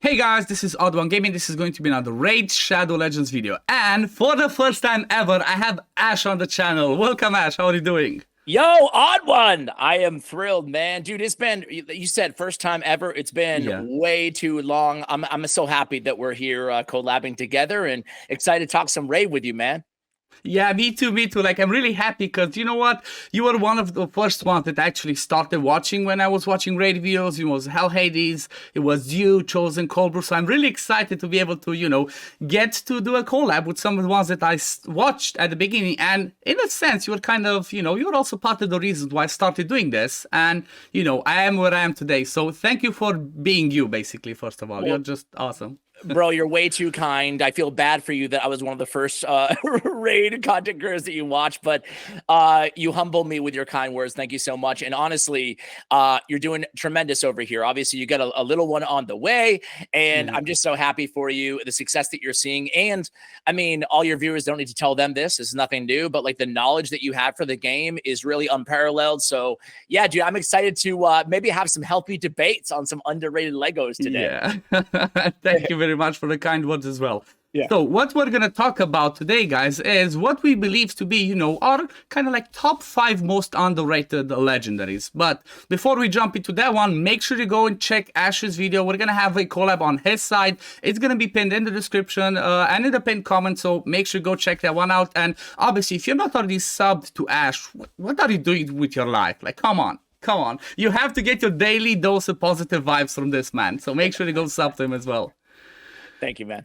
Hey guys, this is OddOneGaming. This is going to be another Raid Shadow Legends video. And for the first time ever, I have Ash on the channel. Welcome, Ash. How are you doing? Yo, Odd One. I am thrilled, man. Dude, it's been, you said first time ever. It's been Yeah. way too long. I'm so happy that we're here collabing together and excited to talk some Raid with you, man. Yeah, me too, me too. Like, I'm really happy because, you know what? You were one of the first ones that actually started watching when I was watching raid videos. It was Hell Hades, it was you, Chosen, Colbur. So I'm really excited to be able to, get to do a collab with some of the ones that I watched at the beginning. And in a sense, you were kind of, you were also part of the reasons why I started doing this. And, I am where I am today. So thank you for being you, basically, first of all. Well, you're just awesome. Bro, you're way too kind. I feel bad for you that I was one of the first raid content creators that you watched, but you humble me with your kind words. Thank you so much. And honestly, you're doing tremendous over here. Obviously, you got a little one on the way, and I'm just so happy for you, the success that you're seeing. And I mean, all your viewers don't need to tell them this. It's nothing new, but like the knowledge that you have for the game is really unparalleled. So yeah, dude, I'm excited to maybe have some healthy debates on some underrated Legos today. Yeah. Thank you very much for the kind words as well. Yeah. So what we're going to talk about today, guys, is what we believe to be, our kind of like top 5 most underrated legendaries. But before we jump into that one, make sure you go and check Ash's video. We're going to have a collab on his side. It's going to be pinned in the description and in the pinned comment. So make sure you go check that one out. And obviously, if you're not already subbed to Ash, what are you doing with your life? Like, come on. Come on. You have to get your daily dose of positive vibes from this man. So make sure you go sub to him as well. Thank you, man.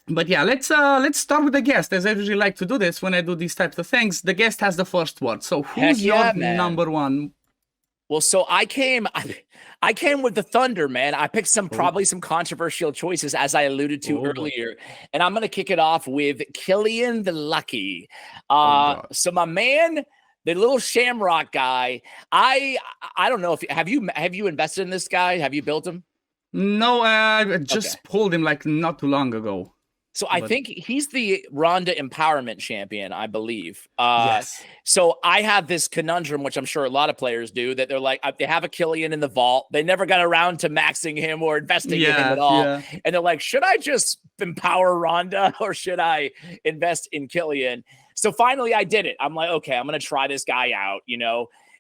But yeah, let's start with the guest. As I usually like to do this when I do these types of things, the guest has the first word. So who's your number one? Well, so I came with the Thunder, man. I picked probably some controversial choices, as I alluded to earlier, and I'm gonna kick it off with Killian the Lucky. So my man, the little Shamrock guy. I don't know if have you invested in this guy? Have you built him? No, I just pulled him like not too long ago. So I think he's the Ronda Empowerment Champion, I believe. Yes. So I have this conundrum, which I'm sure a lot of players do, that they're like, they have a Killian in the vault. They never got around to maxing him or investing in him at all. Yeah. And they're like, should I just empower Ronda or should I invest in Killian? So finally I did it. I'm like, okay, I'm going to try this guy out,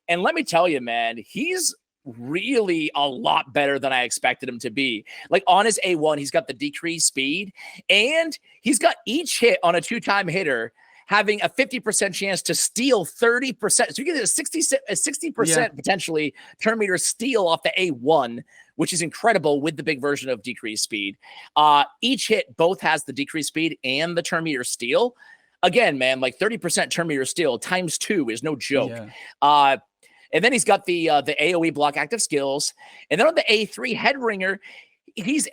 And let me tell you, man, he's really a lot better than I expected him to be. Like on his A1, he's got the decreased speed and he's got each hit on a 2-time hitter having a 50% chance to steal 30%. So you get a 60% potentially turn meter steal off the A1, which is incredible with the big version of decreased speed. Each hit both has the decreased speed and the turn meter steal. Again, man, like 30% turn meter steal times 2 is no joke. Yeah. And then he's got the AoE block active skills. And then on the A3 Headringer, he's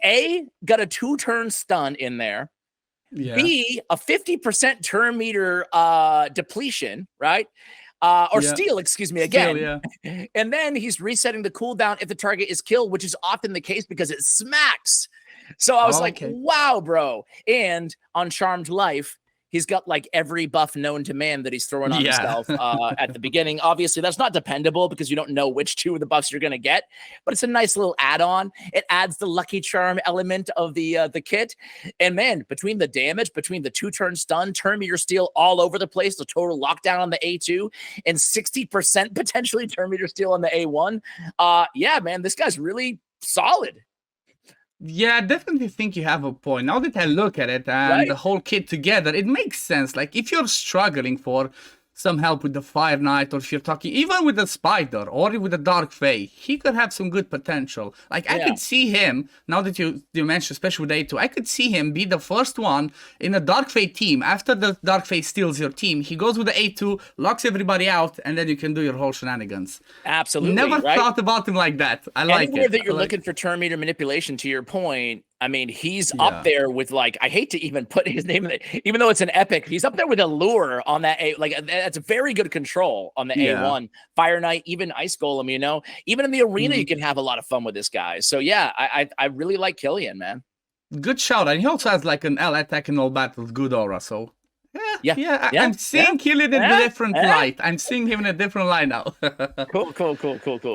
got a 2-turn stun in there. Yeah. B, a 50% turn meter depletion, right? Steal, excuse me, again. Yeah. And then he's resetting the cooldown if the target is killed, which is often the case because it smacks. So I was like, wow, bro. And on Charmed Life, he's got like every buff known to man that he's throwing on himself at the beginning. Obviously, that's not dependable because you don't know which 2 of the buffs you're going to get, but it's a nice little add-on. It adds the lucky charm element of the kit. And man, between the damage, between the 2-turn stun, turn meter steal all over the place, the total lockdown on the A2, and 60% potentially turn meter steal on the A1. Yeah, man, this guy's really solid. Yeah, I definitely think you have a point. Now that I look at it and the whole kit together, it makes sense. Like, if you're struggling for some help with the Fire Knight, or if you're talking even with the Spider or with the Dark Fae, he could have some good potential. Like, I could see him, now that you mentioned, especially with A2, I could see him be the first one in a Dark Fae team. After the Dark Fae steals your team, he goes with the A2, locks everybody out, and then you can do your whole shenanigans. Absolutely. Never thought about him like that. I like it. Anywhere that you're looking for turn meter manipulation, to your point, I mean, he's up there with, like, I hate to even put his name in it, even though it's an epic, he's up there with Allure on that A. Like, that's very good control on the A1. Fire Knight, even Ice Golem, even in the arena, you can have a lot of fun with this guy. So yeah, I really like Killian, man. Good shout. And he also has like an L attack in all battles, good aura. So I'm seeing Killian in a different light. I'm seeing him in a different light now. Cool.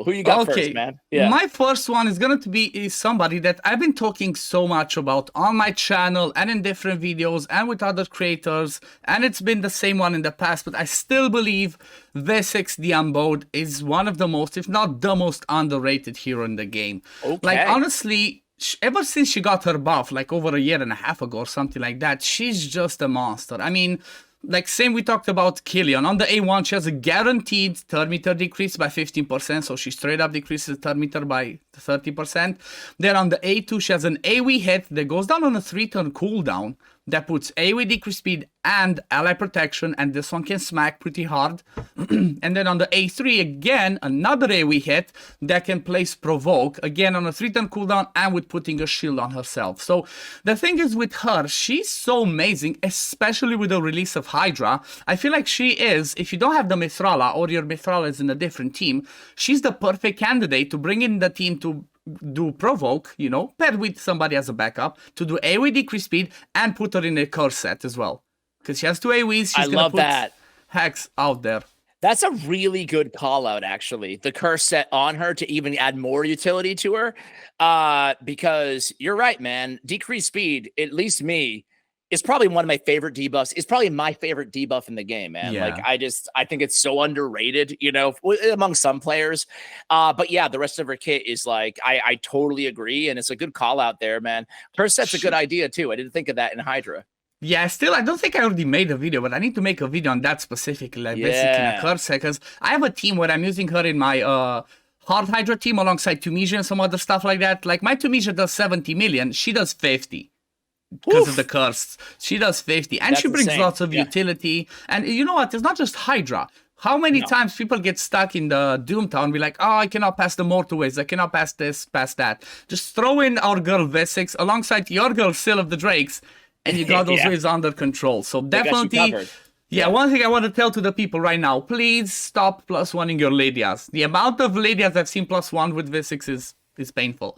Who you got first, man? My first one is going to be somebody that I've been talking so much about on my channel and in different videos and with other creators, and it's been the same one in the past, but I still believe Visix the Unbowed is one of the most, if not the most underrated hero in the game. Like, honestly, ever since she got her buff, like over a year and a half ago or something like that, she's just a monster. I mean, like same we talked about Killian. On the A1, she has a guaranteed turn meter decrease by 15%, so she straight up decreases the turn meter by 30%. Then on the A2, she has an AoE hit that goes down on a 3-turn cooldown that puts AoE decrease speed and ally protection, and this one can smack pretty hard. And then on the A3, again, another AoE hit that can place provoke, again on a 3-turn cooldown and with putting a shield on herself. So the thing is with her, she's so amazing, especially with the release of Hydra. I feel like she is, if you don't have the Mithrala or your Mithrala is in a different team, she's the perfect candidate to bring in the team to do provoke, you know, paired with somebody as a backup, to do AoE decrease speed and put her in a curse set as well. Because she has 2 AoEs, she's gonna put Hex out there. That's a really good call out, actually. The curse set on her to even add more utility to her. Because you're right, man. Decrease speed, at least me, is probably one of my favorite debuffs. It's probably my favorite debuff in the game, man. Like, I think it's so underrated, you know, among some players. But yeah, the rest of her kit is like, I totally agree. And it's a good call out there, man. Curse set's a good idea too. I didn't think of that in Hydra. Yeah, still, I don't think I already made a video, but I need to make a video on that specifically, like basically a curse set, because I have a team where I'm using her in my Hard Hydra team alongside Tunisia and some other stuff like that. Like, my Tunisia does 70 million, she does 50. Because of the curse. She does 50. And she brings lots of utility. And you know what? It's not just Hydra. How many times people get stuck in the Doomtown and be like, oh, I cannot pass the Mortarways, I cannot pass this, pass that. Just throw in our girl Visix alongside your girl Seal of the Drakes, and you got those ways under control. So definitely, one thing I want to tell to the people right now, please stop +1ing your Lydias. The amount of Lydias I've seen +1 with Visix is painful.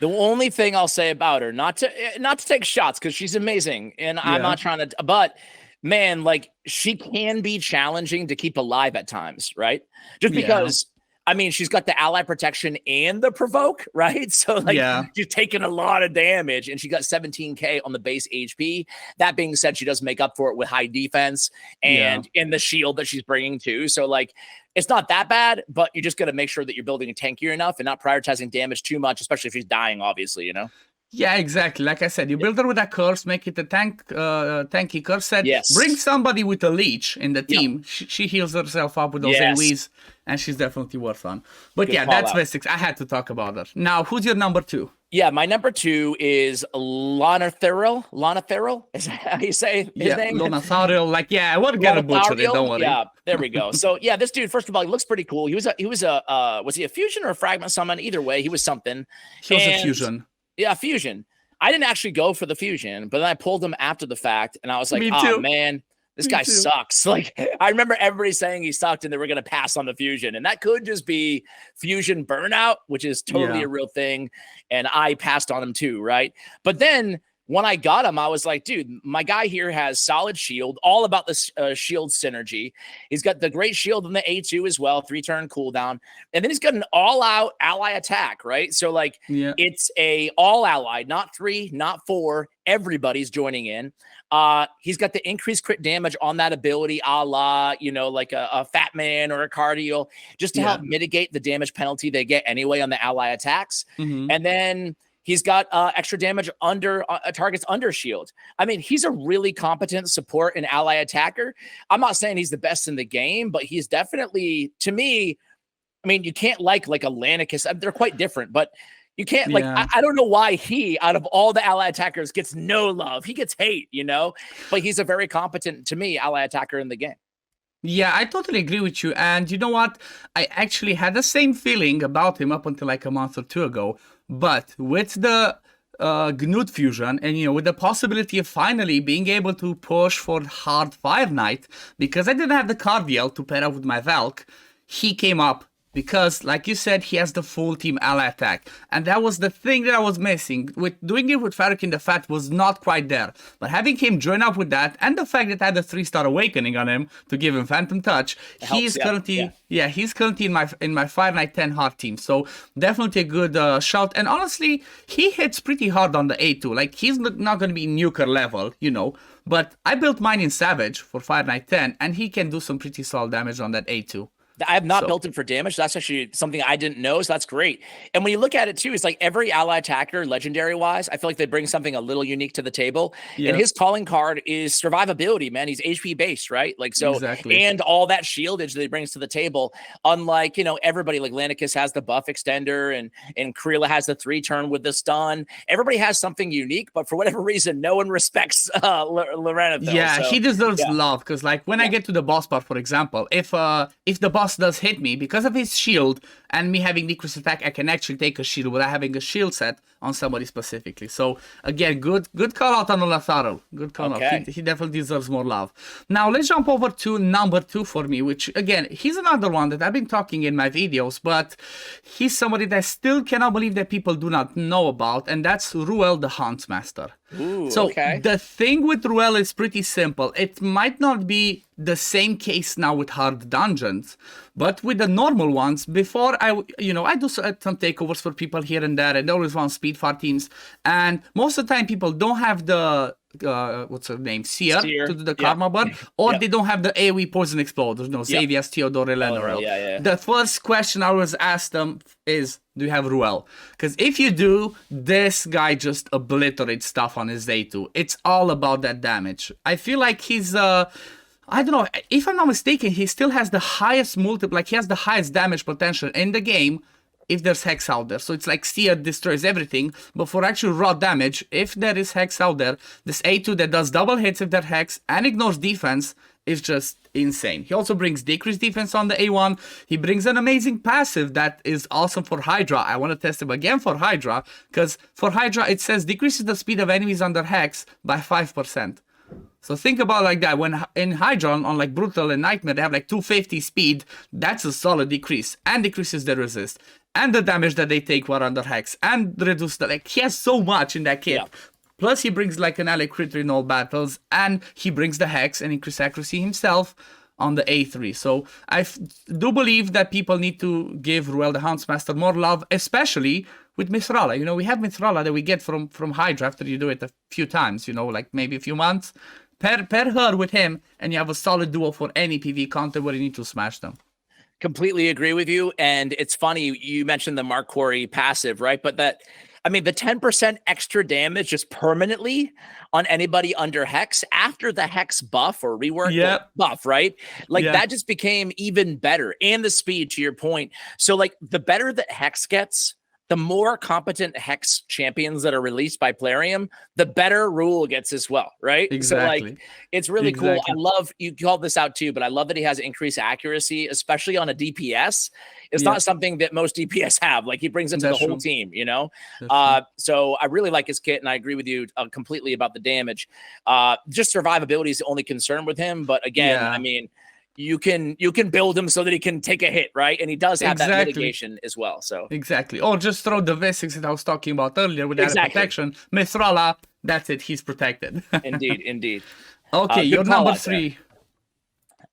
The only thing I'll say about her, not to take shots, because she's amazing, and I'm not trying to, but man, like, she can be challenging to keep alive at times, right? Just because, I mean, she's got the ally protection and the provoke, right? So like, she's taking a lot of damage, and she got 17k on the base HP. That being said, she does make up for it with high defense and in the shield that she's bringing too. So like, it's not that bad, but you just got to make sure that you're building it tankier enough and not prioritizing damage too much, especially if she's dying, obviously, you know? Yeah, exactly. Like I said, you build her with a curse, make it a tanky curse set. Bring somebody with a leech in the team. She heals herself up with those AoEs, and she's definitely worth on. But good, that's Visix. I had to talk about her. Now, who's your number 2? Yeah, my number 2 is Lonatharil. Lonatharil? Is that how you say his name? Lonatharil. Like, I would get a butcher it, don't worry. Yeah, there we go. So, yeah, this dude, first of all, he looks pretty cool. Was he a fusion or a fragment summon? Either way, he was something. He was a fusion. Yeah, fusion. I didn't actually go for the fusion, but then I pulled him after the fact, and I was like, oh, man, this guy sucks. Like, I remember everybody saying he sucked and they were going to pass on the fusion, and that could just be fusion burnout, which is totally a real thing, and I passed on him too, right? But then when I got him, I was like, dude, my guy here has solid shield, all about this shield synergy. He's got the great shield in the A2 as well, 3-turn cooldown. And then he's got an all-out ally attack, right? So, like, it's a all-ally, not 3, not 4. Everybody's joining in. He's got the increased crit damage on that ability, a la, you know, like a Fat Man or a Cardial, just to help mitigate the damage penalty they get anyway on the ally attacks. And then he's got extra damage under targets under shield. I mean, he's a really competent support and ally attacker. I'm not saying he's the best in the game, but he's definitely, to me, I mean, you can't like a Lanicus. They're quite different, but you can't I don't know why he, out of all the ally attackers, gets no love. He gets hate, you know, but he's a very competent, to me, ally attacker in the game. Yeah, I totally agree with you. And you know what? I actually had the same feeling about him up until like a month or 2 ago. But with the Gnut fusion, and, you know, with the possibility of finally being able to push for hard Fire Knight, because I didn't have the Cardial to pair up with my Valk, he came up because, like you said, he has the full team ally attack. And that was the thing that I was missing. With doing it with Farrakhan the Fat was not quite there. But having him join up with that, and the fact that I had a 3-star awakening on him to give him Phantom Touch, he's currently he's currently in my Fire Knight 10 hard team. So definitely a good shout. And honestly, he hits pretty hard on the A2. Like, he's not going to be nuker level, you know. But I built mine in Savage for Fire Knight 10, and he can do some pretty solid damage on that A2. I have not built him for damage. That's actually something I didn't know, so that's great. And when you look at it too, it's like every ally attacker, legendary-wise, I feel like they bring something a little unique to the table. Yeah. And his calling card is survivability, man. He's HP-based, right? Like, so, and all that shieldage that he brings to the table, unlike, you know, everybody, like Lanicus has the buff extender, and Krila has the 3-turn with the stun. Everybody has something unique, but for whatever reason, no one respects Lonatharil. Yeah, so, he deserves love, because, like, when I get to the boss part, for example, if the boss does hit me, because of his shield and me having decreased attack, I can actually take a shield without having a shield set on somebody specifically. So again, good call out on Lonatharil. Good call out. He definitely deserves more love. Now let's jump over to number 2 for me, which again, he's another one that I've been talking in my videos, but he's somebody that I still cannot believe that people do not know about, and that's Ruel the Huntmaster. Ooh, so the thing with Ruel is pretty simple. It might not be the same case now with hard dungeons, but with the normal ones, before I do some takeovers for people here and there, and they always want speed far teams, and most of the time people don't have the what's her name, Seer to do the karma burn, or they don't have the AoE poison exploders, Xavius, Theodore, Lenarel. The first question I always ask them is, do you have Ruel? Because if you do, this guy just obliterates stuff on his A2. It's all about that damage. I feel like he's I don't know, if I'm not mistaken, he still has the highest he has the highest damage potential in the game if there's Hex out there. So it's like Seer destroys everything, but for actual raw damage, if there is Hex out there, this A2 that does double hits if there's Hex and ignores defense is just insane. He also brings decreased defense on the A1. He brings an amazing passive that is awesome for Hydra. I want to test him again for Hydra, because for Hydra it says decreases the speed of enemies under Hex by 5%. So think about like that. When in Hydra on like Brutal and Nightmare, they have like 250 speed. That's a solid decrease, and decreases the resist and the damage that they take while under Hex, and reduce the, like, he has so much in that kit. Plus he brings like an ally crit in all battles, and he brings the Hex and increased accuracy himself on the A3. So I do believe that people need to give Ruel the Huntmaster more love, especially with Mithrala. You know, we have Mithrala that we get from Hydra after you do it a few times, you know, like maybe a few months. Pair her with him, and you have a solid duo for any PvE content where you need to smash them. Completely agree with you. And it's funny, you mentioned the Mark Quarry passive, right? But that, I mean, the 10% extra damage just permanently on anybody under Hex after the Hex buff or rework buff, right? Like that just became even better. And the speed, to your point. So like the better that Hex gets, the more competent Hex champions that are released by Plarium, the better Ruel gets as well, right? Exactly. So like, it's really cool. I love, you called this out too, but I love that he has increased accuracy, especially on a DPS. It's not something that most DPS have. Like, he brings it to the whole team, you know? So I really like his kit, and I agree with you completely about the damage. Just survivability is the only concern with him. But again, I mean, you can build him so that he can take a hit, right? And he does have that mitigation as well. So or just throw the Visix that I was talking about earlier with that protection. Mithrala, that's it. He's protected. Indeed. Okay, you're number 3.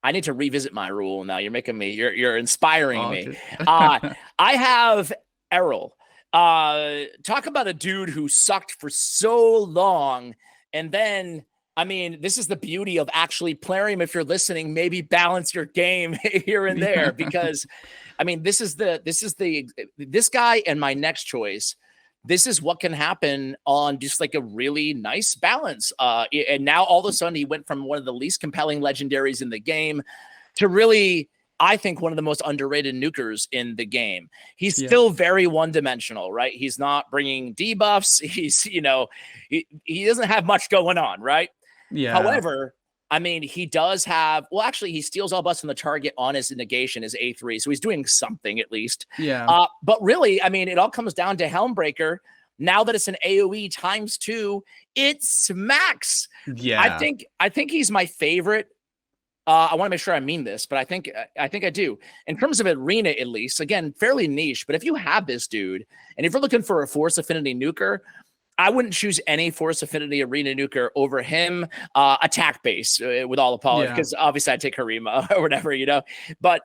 I need to revisit my Ruel now. You're making me. You're inspiring me. I have Errol. Talk about a dude who sucked for so long, and then, I mean, this is the beauty of actually Plarium. If you're listening, maybe balance your game here and there, because I mean, this guy and my next choice. This is what can happen on just like a really nice balance. And now all of a sudden he went from one of the least compelling legendaries in the game to really, I think, one of the most underrated nukers in the game. He's still very one-dimensional, right? He's not bringing debuffs. He's, you know, he doesn't have much going on, right? However, I mean, he does have, well, actually, he steals all buffs from the target on his negation, his A3. So he's doing something at least. But really, I mean, it all comes down to Helmbreaker. Now that it's an AoE ×2, it smacks. I think he's my favorite I want to make sure I mean this, but I think I do. In terms of arena, at least, again, fairly niche. But if you have this dude, and if you're looking for a Force Affinity nuker, I wouldn't choose any Force Affinity arena nuker over him. Attack base, with all apologies, because obviously I take Harima or whatever, you know. But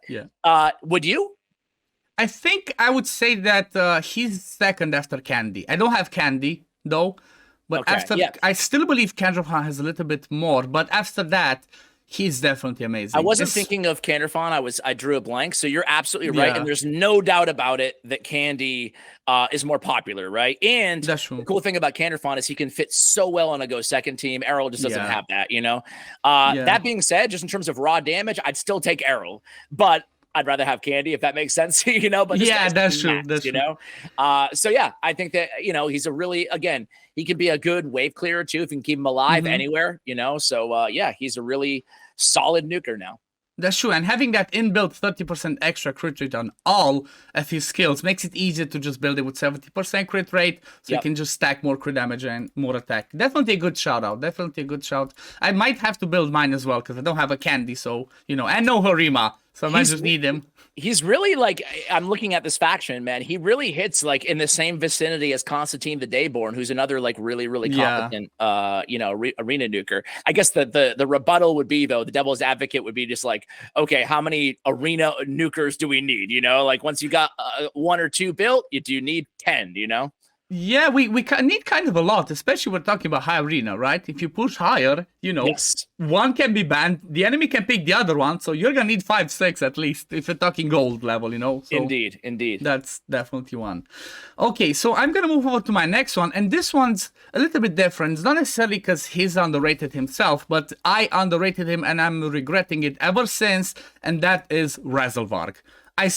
would you? I think I would say that he's second after Candy. I don't have Candy though, but I still believe Kandrahan has a little bit more. But after that, he's definitely amazing. I wasn't thinking of Kandrahan. I drew a blank. So you're absolutely right. And there's no doubt about it that Candy is more popular, right? And the cool thing about Kandrahan is he can fit so well on a go second team. Errol just doesn't have that, you know? That being said, just in terms of raw damage, I'd still take Errol. But I'd rather have Candy, if that makes sense, you know? But that's true. That's true. Know? So yeah, I think that, you know, he's a really, again, he can be a good wave clearer too if you can keep him alive anywhere, you know? So yeah, he's a really solid nuker now. That's true, and having that inbuilt 30% extra crit rate on all of his skills makes it easier to just build it with 70% crit rate, so you can just stack more crit damage and more attack. Definitely a good shout out. Definitely a good shout. I might have to build mine as well because I don't have a Candy, so you know, and no Harima, so I might just need him. He's really like, I'm looking at this faction, man. He really hits like in the same vicinity as Constantine the Dayborn, who's another like really competent, you know, arena nuker. I guess the rebuttal would be though, the devil's advocate would be just like, okay, how many arena nukers do we need? You know, like once you got 1 or 2 built, do you need 10? You know. Yeah, we need kind of a lot, especially we're talking about high arena, right? If you push higher, you know, one can be banned, the enemy can pick the other one, so you're gonna need 5, 6 at least if you're talking gold level, you know? So indeed. That's definitely one. Okay, so I'm gonna move over to my next one, and this one's a little bit different. It's not necessarily because he's underrated himself, but I underrated him and I'm regretting it ever since, and that is Razelvarg. I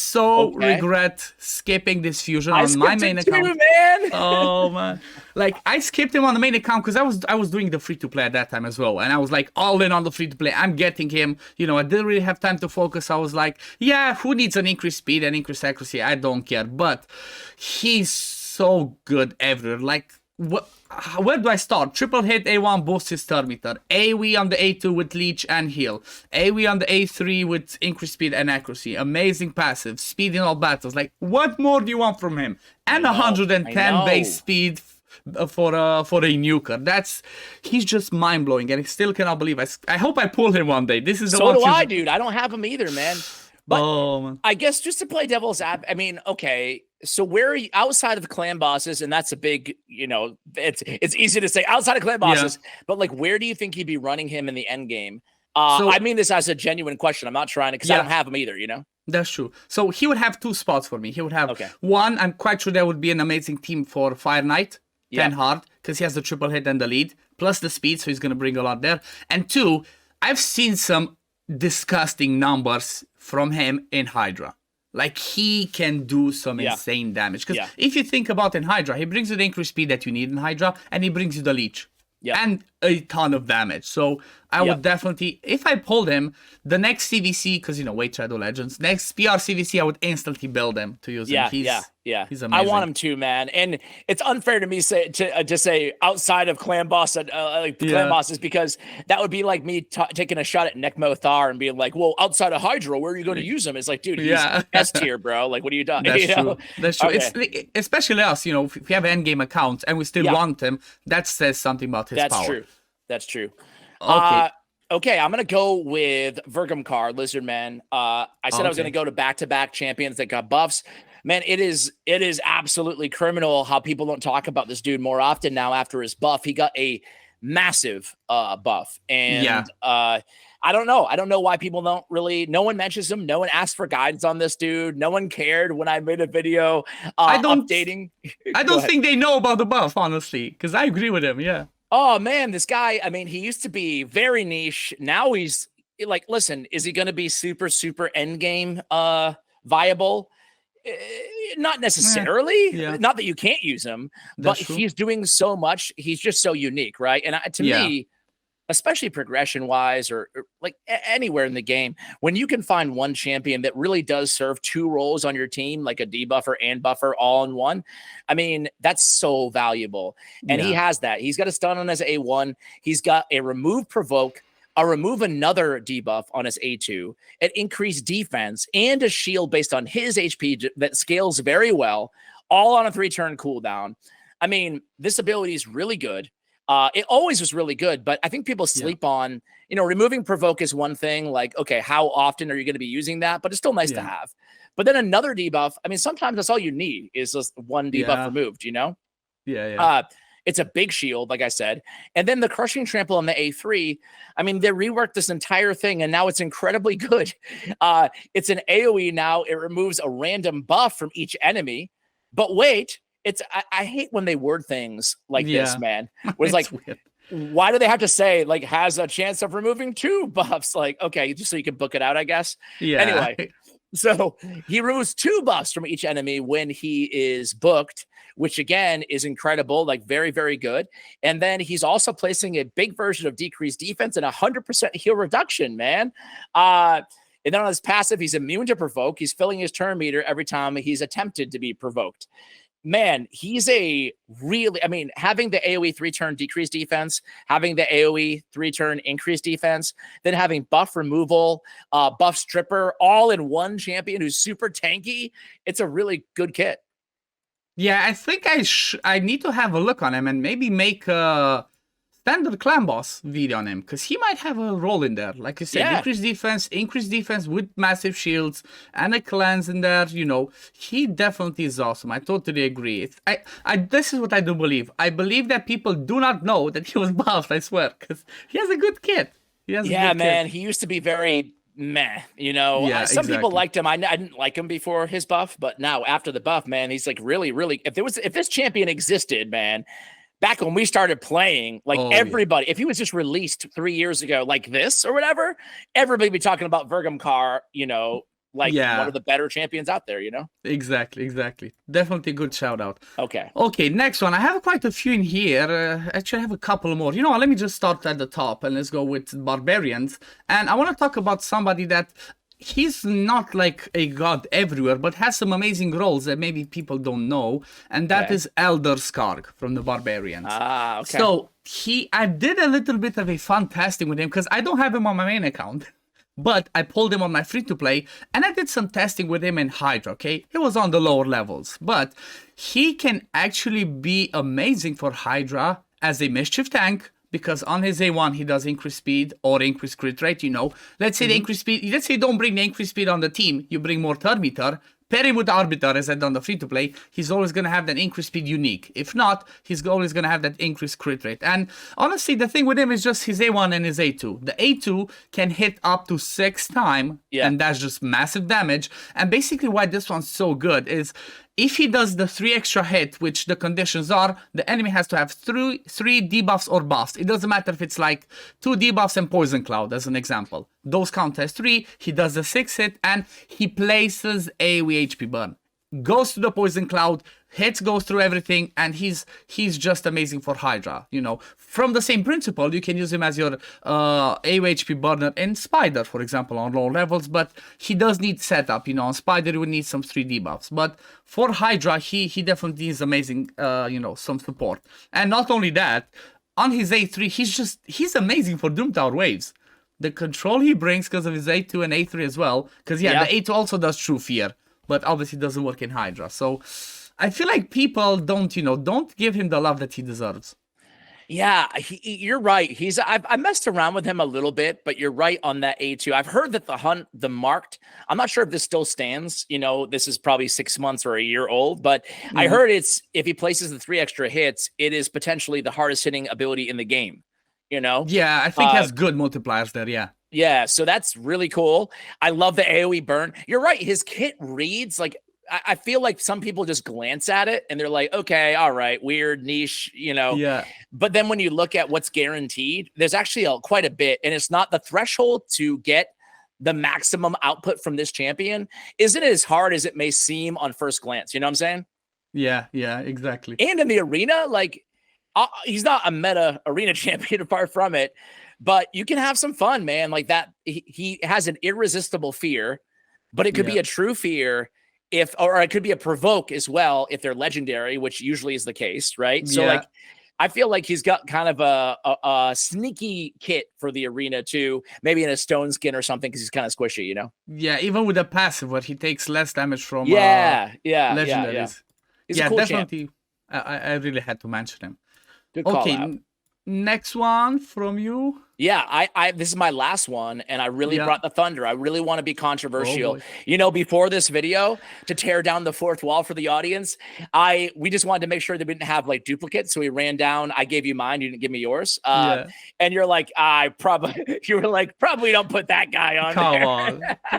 regret skipping this fusion on my main account. Too, man. Oh man, like I skipped him on the main account because I was doing the free to play at that time as well, and I was like all in on the free to play. I'm getting him. You know, I didn't really have time to focus. I was like, yeah, who needs an increased speed and increased accuracy? I don't care. But he's so good everywhere. Like where do I start? Triple hit A1 boosts his turn meter. AoE on the A2 with leech and heal. AoE on the A3 with increased speed and accuracy. Amazing passive. Speed in all battles. Like, what more do you want from him? And 110 base speed for a nuker. He's just mind blowing, and I still cannot believe. I hope I pull him one day. This is the one. So do I, dude. I don't have him either, man. But man. I guess just to play devil's advocate, I mean, okay. So where are you outside of the clan bosses? And that's a big, you know, it's easy to say outside of clan bosses, but like, where do you think you'd be running him in the end game? I mean this as a genuine question. I'm not trying to, because I don't have him either, you know? That's true. So he would have 2 spots for me. He would have one, I'm quite sure that would be an amazing team for Fire Knight, 10 hard, because he has the triple hit and the lead, plus the speed, so he's going to bring a lot there. And 2, I've seen some disgusting numbers from him in Hydra. Like, he can do some insane damage. Because if you think about in Hydra, he brings you the increased speed that you need in Hydra, and he brings you the leech. And a ton of damage. So I would definitely, if I pulled him, the next CVC, because, you know, wait, Shadow Legends, next PR CVC, I would instantly build him to use him. He's amazing. I want him to, man. And it's unfair to me to say outside of clan boss, clan bosses, because that would be like me taking a shot at Nekmo Thar and being like, well, outside of Hydra, where are you going to use him? It's like, dude, he's S tier, bro. Like, what are you doing? That's true. That's true. It's, especially us, you know, if we have endgame accounts and we still want him, that says something about his power. That's true. Okay. I'm gonna go with Vergamkar, Lizard Man. I said I was gonna go to back-to-back champions that got buffs. Man, it is absolutely criminal how people don't talk about this dude more often now after his buff. He got a massive buff, and I don't know. I don't know why people don't really. No one mentions him. No one asked for guidance on this dude. No one cared when I made a video updating. I don't think they know about the buff, honestly, because I agree with him. Yeah. Oh man, this guy, I mean, he used to be very niche. Now he's like, listen, is he going to be super end game viable? Not necessarily. Not that you can't use him, but he's doing so much. He's just so unique, right? And to me, especially progression wise or like anywhere in the game, when you can find one champion that really does serve 2 roles on your team, like a debuffer and buffer all in one, I mean, that's so valuable. And he has that. He's got a stun on his A1. He's got a remove provoke, I'll remove another debuff on his A2, an increased defense, and a shield based on his HP that scales very well, all on a 3-turn cooldown. I mean, this ability is really good. It always was really good, but I think people sleep on, you know, removing provoke is one thing. Like, okay, how often are you going to be using that? But it's still nice to have. But then another debuff, I mean, sometimes that's all you need is just one debuff removed, you know? It's a big shield, like I said. And then the Crushing Trample on the A3, I mean, they reworked this entire thing, and now it's incredibly good. It's an AoE now. It removes a random buff from each enemy. But wait, I hate when they word things like this, man. Where it's like, weird. Why do they have to say, like, has a chance of removing 2 buffs? Like, okay, just so you can book it out, I guess. Anyway, so he removes 2 buffs from each enemy when he is booked, which again is incredible, like very, very good. And then he's also placing a big version of decreased defense and 100% heal reduction, man. And then on his passive, he's immune to provoke. He's filling his turn meter every time he's attempted to be provoked. Man, he's a really, I mean, having the AoE 3-turn decreased defense, having the AoE 3-turn increased defense, then having buff removal, buff stripper, all in one champion who's super tanky. It's a really good kit. Yeah, I think I need to have a look on him and maybe make a standard clan boss video on him, because he might have a role in there. Like you said, increased defense with massive shields and a cleanse in there. You know, he definitely is awesome. I totally agree. This is what I do believe. I believe that people do not know that he was buffed, I swear, because he has a good kit. Man, he used to be very meh, you know. Some people liked him. I didn't like him before his buff, but now after the buff, man, he's like really, really, if this champion existed, man, back when we started playing, like everybody, if he was just released 3 years ago like this or whatever, everybody would be talking about Vergamkar, you know, like one of the better champions out there, you know? Exactly. Definitely a good shout out. Okay, next one. I have quite a few in here. Actually, I have a couple more. You know what? Let me just start at the top and let's go with Barbarians. And I want to talk about somebody that he's not like a god everywhere, but has some amazing roles that maybe people don't know, and that is Elder Skarg from the Barbarians. So I did a little bit of a fun testing with him, because I don't have him on my main account, but I pulled him on my free-to-play, and I did some testing with him in Hydra, okay? He was on the lower levels, but he can actually be amazing for Hydra as a mischief tank, because on his A1, he does increased speed or increased crit rate, you know. Let's say the increased speed, let's say you don't bring the increased speed on the team, you bring more turn meter. Pair him with Arbiter, as I did on the free-to-play, he's always going to have that increased speed unique. If not, he's always going to have that increased crit rate. And honestly, the thing with him is just his A1 and his A2. The A2 can hit up to 6 times, and that's just massive damage. And basically why this one's so good is, if he does the 3 extra hit, which the conditions are, the enemy has to have 3 debuffs or buffs. It doesn't matter if it's like 2 debuffs and Poison Cloud, as an example. Those count as 3, he does the 6 hit, and he places AoE HP burn. Goes to the Poison Cloud, goes through everything, and he's just amazing for Hydra, you know. From the same principle, you can use him as your AoE HP burner in Spider, for example, on low levels, but he does need setup, you know. On Spider, you would need some 3 debuffs, but for Hydra, he definitely is amazing, you know, some support. And not only that, on his A3, he's amazing for Doom Tower waves. The control he brings because of his A2 and A3 as well, because the A2 also does True Fear, but obviously doesn't work in Hydra. So I feel like people don't give him the love that he deserves. Yeah, you're right. I messed around with him a little bit, but you're right on that A2. I've heard that the marked, I'm not sure if this still stands. You know, this is probably 6 months or a year old, but I heard it's, if he places the 3 extra hits, it is potentially the hardest hitting ability in the game, you know? Yeah, I think he has good multipliers there, yeah. Yeah, so that's really cool. I love the AoE burn. You're right. His kit reads like, I feel like some people just glance at it and they're like, okay, all right, weird, niche, you know. Yeah. But then when you look at what's guaranteed, there's actually quite a bit. And it's not the threshold to get the maximum output from this champion isn't as hard as it may seem on first glance. You know what I'm saying? Yeah, exactly. And in the arena, like, he's not a meta arena champion apart from it. But you can have some fun, man. Like that, he has an irresistible fear, but it could be a true fear or it could be a provoke as well if they're legendary, which usually is the case, right? So like I feel like he's got kind of a sneaky kit for the arena too, maybe in a stone skin or something because he's kind of squishy, you know? Yeah, even with the passive, where he takes less damage from legendaries. Yeah, He's a cool definitely. I really had to mention him. Good call out. Next one from you. Yeah, I this is my last one, and I really brought the thunder. I really want to be controversial. You know, before this video, to tear down the fourth wall for the audience, we just wanted to make sure that we didn't have like duplicates. So we ran down. I gave you mine. You didn't give me yours. And you're like, you were like, probably don't put that guy on.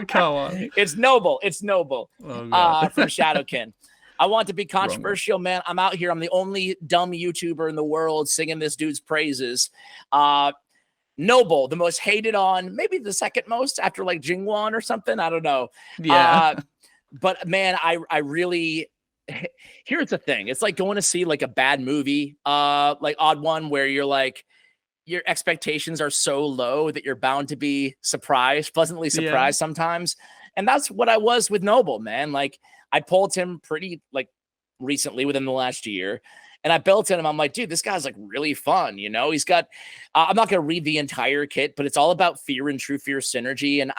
Come on. It's noble. It's noble. From Shadowkin. I want to be controversial, man. I'm out here. I'm the only dumb YouTuber in the world singing this dude's praises. Noble, the most hated on, maybe the second most after like Jingwan or something. I don't know. Yeah. But man, I really, here's the thing. It's like going to see like a bad movie, like Odd One, where you're like, your expectations are so low that you're bound to be pleasantly surprised sometimes. And that's what I was with Noble, man. Like, I pulled him pretty like recently within the last year, and I built in him. I'm like, dude, this guy's like really fun. You know, he's got, I'm not going to read the entire kit, but it's all about fear and true fear synergy. And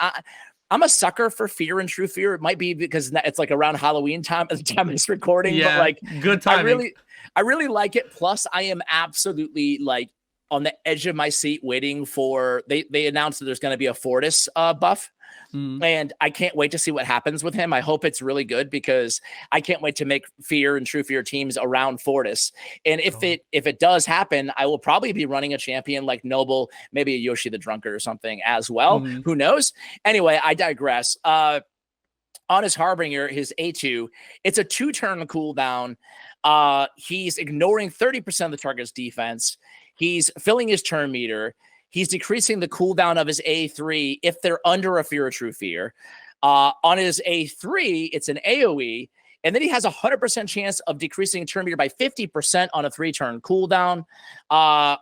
I'm a sucker for fear and true fear. It might be because it's like around Halloween time at the time of this recording, but like good timing. I really like it. Plus I am absolutely like on the edge of my seat waiting for, they announced that there's going to be a Fortis buff. And I can't wait to see what happens with him. I hope it's really good because I can't wait to make fear and true fear teams around Fortis. And if it does happen, I will probably be running a champion like Noble, maybe a Yoshi the Drunkard or something as well. Who knows? Anyway, I digress. On his Harbinger, his A2, it's a 2-turn cooldown. He's ignoring 30% of the target's defense. He's filling his turn meter. He's decreasing the cooldown of his A3 if they're under a Fear or True Fear. On his A3, it's an AoE, and then he has a 100% chance of decreasing turn meter by 50% on a 3-turn cooldown.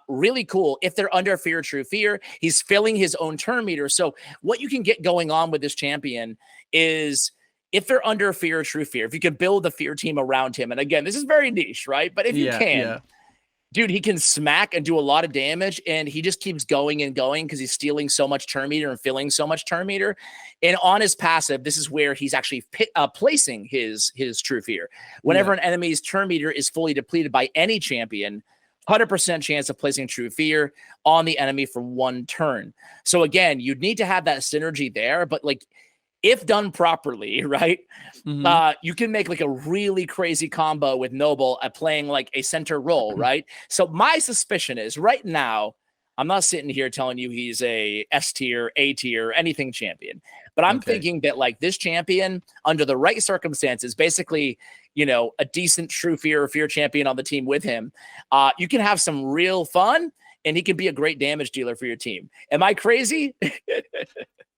Really cool. If they're under Fear or True Fear, he's filling his own turn meter. So what you can get going on with this champion is if they're under Fear or True Fear, if you can build a fear team around him, and again, this is very niche, right? But if you can... Dude, he can smack and do a lot of damage, and he just keeps going and going because he's stealing so much turn meter and filling so much turn meter. And on his passive, this is where he's actually placing his true fear. Whenever an enemy's turn meter is fully depleted by any champion, 100% chance of placing true fear on the enemy for 1 turn. So again, you'd need to have that synergy there, but like, if done properly, right, you can make like a really crazy combo with Noble at playing like a center role, right? So my suspicion is right now, I'm not sitting here telling you he's a S tier, A tier, anything champion, but I'm thinking that like this champion under the right circumstances, basically, you know, a decent true fear or fear champion on the team with him, you can have some real fun and he can be a great damage dealer for your team. Am I crazy?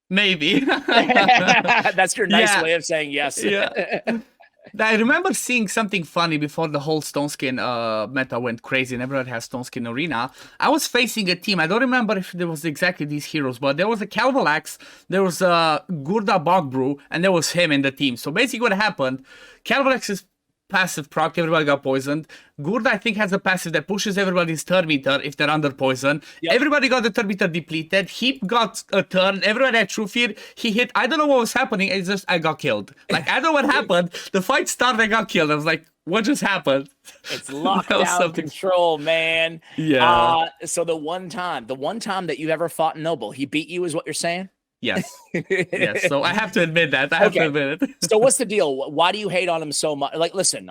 Maybe. That's your nice way of saying yes. I remember seeing something funny before the whole Stone Skin meta went crazy and everyone has Stone Skin Arena. I was facing a team. I don't remember if there was exactly these heroes, but there was a Calvalax, there was a Gurda Bogbrew, and there was him in the team. So basically what happened, Calvalax is passive proc, everybody got poisoned. Gurda, I think, has a passive that pushes everybody's turn meter if they're under poison. Everybody got the turn meter depleted. He got a turn. Everyone had true fear. He hit. I don't know what was happening. It's just, I got killed. Like, I don't know what happened. The fight started, I got killed. I was like, what just happened? It's lockdown control, man. So the one time that you ever fought Noble, he beat you is what you're saying? Yes. Yes. So I have to admit that. I have to admit it. So what's the deal? Why do you hate on him so much? Like, listen,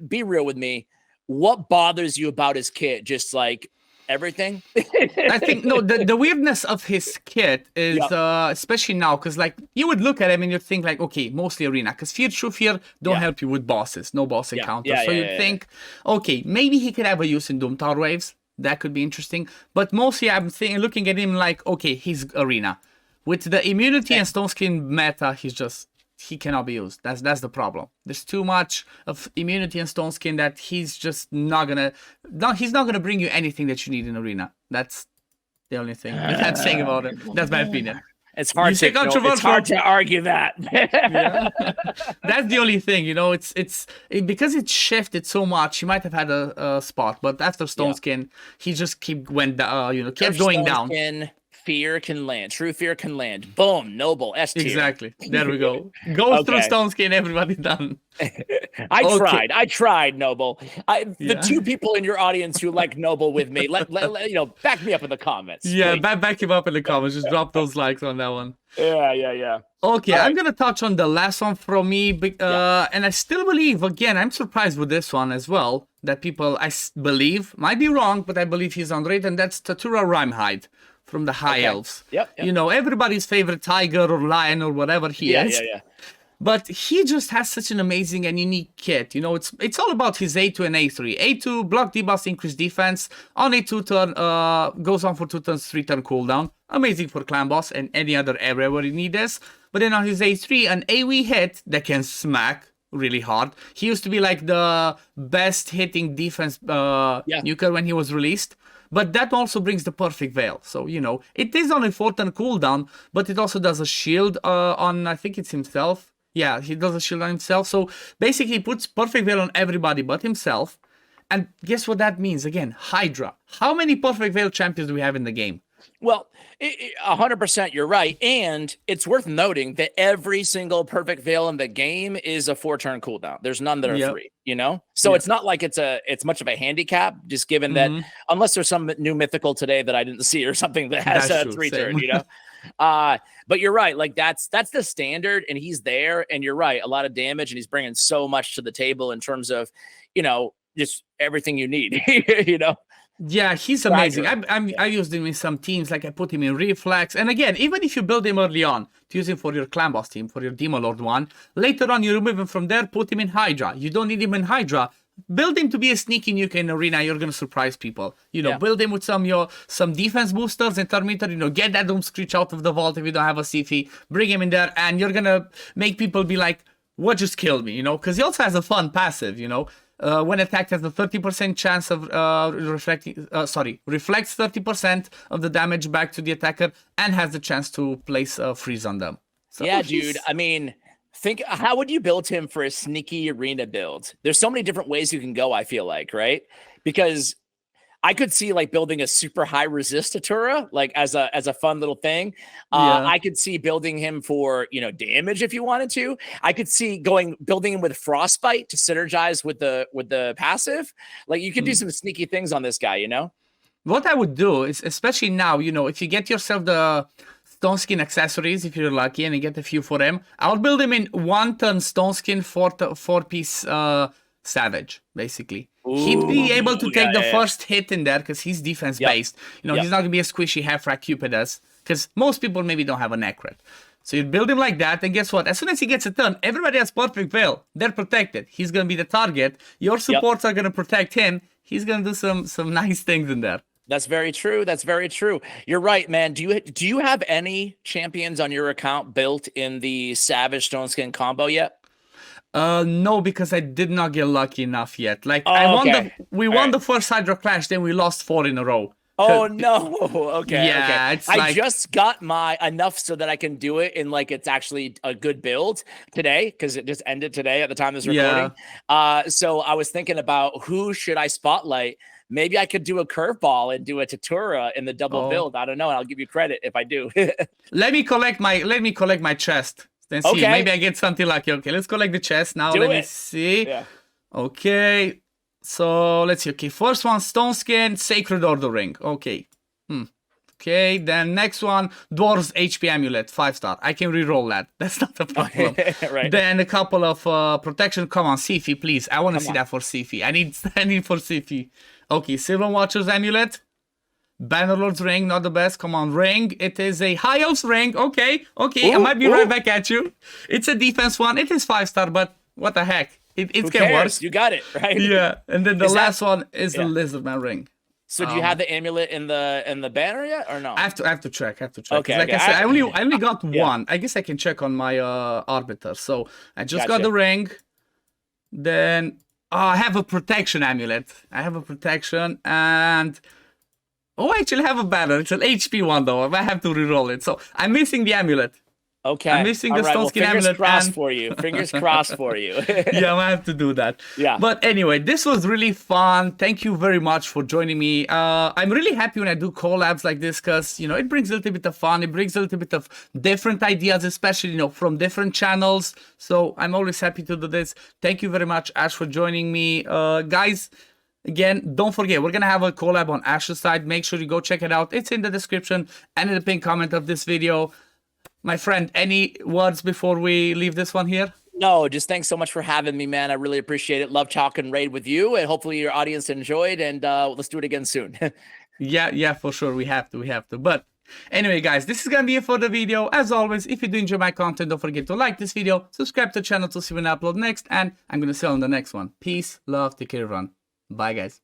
be real with me. What bothers you about his kit? Just like everything? I think, no, the weirdness of his kit is, especially now, because like you would look at him and you'd think like, okay, mostly arena, because Fear, True Fear don't help you with bosses, no boss encounter. So you'd think, okay, maybe he could have a use in Doom Tower Waves. That could be interesting. But mostly I'm looking at him like, okay, he's arena. With the immunity and Stone Skin meta, he cannot be used. That's the problem. There's too much of immunity and Stone Skin that he's just not gonna bring you anything that you need in arena. That's the only thing I'm saying about it. That's my opinion. It's hard say to controversial. it's hard to argue that. Yeah. That's the only thing, you know. Because it shifted so much. He might have had a spot, but after Stone Skin, he just kept going down. Fear can land. True fear can land. Boom. Noble. S tier. Exactly. There we go. Go through Stone Skin. Everybody done. I tried, Noble. The two people in your audience who like Noble with me, let back me up in the comments. Yeah, back him up in the comments. Just drop those likes on that one. Yeah. Okay, I'm gonna touch on the last one from me, and I still believe. Again, I'm surprised with this one as well. That people believe might be wrong, but I believe he's underrated, and that's Tatura Rimehide from the High Elves. Yep. You know, everybody's favorite tiger or lion or whatever he is. Yeah. But he just has such an amazing and unique kit. You know, it's all about his A2 and A3. A2, block debuffs, increase defense. On A2 turn, goes on for 2 turns, 3 turn cooldown. Amazing for clan boss and any other area where you need this. But then on his A3, an AoE hit that can smack really hard. He used to be like the best hitting defense nuker when he was released. But that also brings the perfect veil. So, you know, it is on a 4 turn cooldown, but it also does a shield on, I think it's himself. Yeah, he does a shield on himself. So basically he puts perfect veil on everybody but himself. And guess what that means? Again, Hydra. How many perfect veil champions do we have in the game? Well, 100% you're right. And it's worth noting that every single perfect veil in the game is a 4-turn cooldown. There's none that are 3, you know? So it's not like it's much of a handicap, just given that unless there's some new mythical today that I didn't see or something that has a 3-turn, you know? But you're right. Like that's the standard, and he's there, and you're right. A lot of damage, and he's bringing so much to the table in terms of, you know, just everything you need, you know? Yeah, he's amazing. I used him in some teams, like I put him in Reflex. And again, even if you build him early on to use him for your Clan Boss team, for your Demon Lord one, later on you remove him from there, put him in Hydra. You don't need him in Hydra. Build him to be a sneaky nuke in Arena. You're going to surprise people. You know, build him with some defense boosters and Terminator. You know, get that Doom Screech out of the vault if you don't have a CP. Bring him in there, and you're going to make people be like, what just killed me? You know, because he also has a fun passive, you know. When attacked, has a 30% chance of reflects 30% of the damage back to the attacker, and has the chance to place a freeze on them. So dude. I mean, how would you build him for a sneaky arena build? There's so many different ways you can go, I feel like, right? Because I could see like building a super high resist Tatura, like as a fun little thing. I could see building him for, you know, damage if you wanted to. I could see building him with frostbite to synergize with the passive. Like you could do some sneaky things on this guy, you know? What I would do is, especially now, you know, if you get yourself the Stone Skin accessories, if you're lucky, and you get a few for him, I'll build him in 1 turn Stone Skin, 4-piece Savage, basically. He'd be able to take the first hit in there because he's defense based. You know, he's not gonna be a squishy half-rack Cupidus because most people maybe don't have a Necret. So you build him like that, and guess what? As soon as he gets a turn, everybody has perfect veil. They're protected. He's gonna be the target. Your supports are gonna protect him. He's gonna do some nice things in there. That's very true. That's very true. You're right, man. Do you have any champions on your account built in the Savage Stone Skin combo yet? No, because I did not get lucky enough yet. Like we won the first Hydra Clash, then we lost 4 in a row. Oh no. Okay. Yeah, okay. I just got enough so that I can do it in like it's actually a good build today, because it just ended today at the time of this recording. So I was thinking about who should I spotlight. Maybe I could do a curveball and do a Tatura in the double build. I don't know, and I'll give you credit if I do. Let me collect my chest. Then see, maybe I get something lucky. Okay, let's collect the chest now. Let me see. Yeah. Okay, so let's see. Okay, first one, Stone Skin, Sacred Order Ring. Okay. Okay, then next one, Dwarves HP Amulet, 5-star. I can re-roll that. That's not a problem. Right. Then a couple of protection. Come on, Sifi, please. I want to see that for Sifi. I need for Sifi. Okay, Silver Watcher's Amulet. Bannerlord's Ring, not the best. Come on, Ring. It is a High Elf's Ring. Okay. Ooh, I might be right back at you. It's a defense one. It is 5-star, but what the heck? It's getting worse. You got it, right? Yeah. And then the last one is the Lizardman Ring. So do you have the amulet in the banner yet, or no? I have to check. Okay. Like I said, I only got one. I guess I can check on my arbiter. So I just got the ring. Then I have a protection amulet. I have a protection, and Oh, I actually have a banner. It's an HP one though. I might have to reroll it. So I'm missing the amulet. Okay. I'm missing the stone skin fingers amulet. Crossed for you. Fingers crossed for you. Yeah, I might have to do that. Yeah. But anyway, this was really fun. Thank you very much for joining me. I'm really happy when I do collabs like this because, you know, it brings a little bit of fun. It brings a little bit of different ideas, especially, you know, from different channels. So I'm always happy to do this. Thank you very much, Ash, for joining me. Guys, again, don't forget, we're going to have a collab on Ash's side. Make sure you go check it out. It's in the description and in the pinned comment of this video. My friend, any words before we leave this one here? No, just thanks so much for having me, man. I really appreciate it. Love talking raid with you, and hopefully your audience enjoyed, and let's do it again soon. Yeah, for sure. We have to. But anyway, guys, this is going to be it for the video. As always, if you do enjoy my content, don't forget to like this video, subscribe to the channel to see when I upload next, and I'm going to see you on the next one. Peace, love, take care, everyone. Bye, guys.